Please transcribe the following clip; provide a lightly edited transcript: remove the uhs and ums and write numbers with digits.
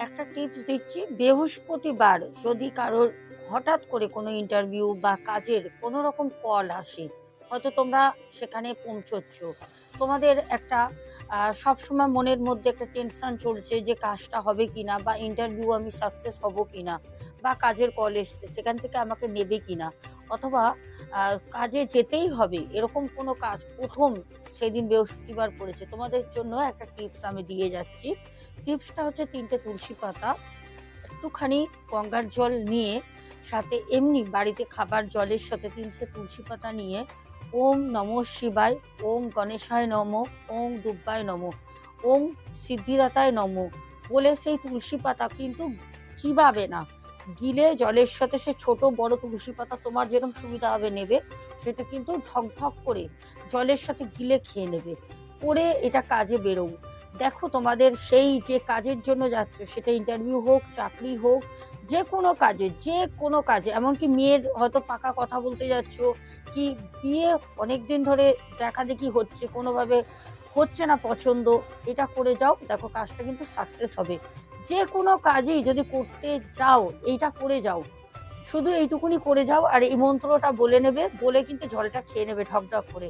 একটা টিপস দিচ্ছি, বৃহস্পতিবার যদি কারোর হঠাৎ করে কোনো ইন্টারভিউ বা কাজের কোনো রকম কল আসে, হয়তো তোমরা সেখানে পৌঁছচ্ছ, তোমাদের একটা সবসময় মনের মধ্যে একটা টেনশন চলছে যে কাজটা হবে কিনা, বা ইন্টারভিউ আমি সাকসেস হব কিনা, বা কাজের কল এসছে সেখান থেকে আমাকে নেবে কিনা, অথবা কাজে যেতেই হবে এরকম কোনো কাজ প্রথম সেদিন বৃহস্পতিবার পড়েছে, তোমাদের জন্য একটা টিপস আমি দিয়ে যাচ্ছি। টিপসটা হচ্ছে 3টে তুলসী পাতা, একটুখানি গঙ্গার জল নিয়ে, সাথে এমনি বাড়িতে খাবার জলের সাথে 3টে তুলসী পাতা নিয়ে ওম নমঃ শিবায়, ওম গণেশায় নমঃ, ওম দুব্বায় নমঃ, ওম সিদ্ধিদাতায় নমঃ বলে সেই তুলসী পাতা কিন্তু চিবাবে না, গিলে জলের সাথে, সে ছোট বড় তুলসী পাতা তোমার যেরকম সুবিধা হবে নেবে, সেটা কিন্তু ঢক ঢক করে জলের সাথে গিলে খেয়ে নেবে। করে এটা কাজে বেরো, দেখো তোমাদের সেই যে কাজের জন্য যাচ্ছ, সেটা ইন্টারভিউ হোক, চাকরি হোক, যে কোনো কাজে এমনকি মেয়ের হয়তো পাকা কথা বলতে যাচ্ছ, কি বিয়ে অনেকদিন ধরে দেখা দেখি হচ্ছে, কোনোভাবে হচ্ছে না পছন্দ, এটা করে যাও, দেখো কাজটা কিন্তু সাকসেস হবে। যে কোনো কাজই যদি করতে যাও, এইটা করে যাও, শুধু এইটুকুনি করে যাও, আর এই মন্ত্রটা বলে নেবে, বলে কিন্তু জলটা খেয়ে নেবে ঢক ঢক করে।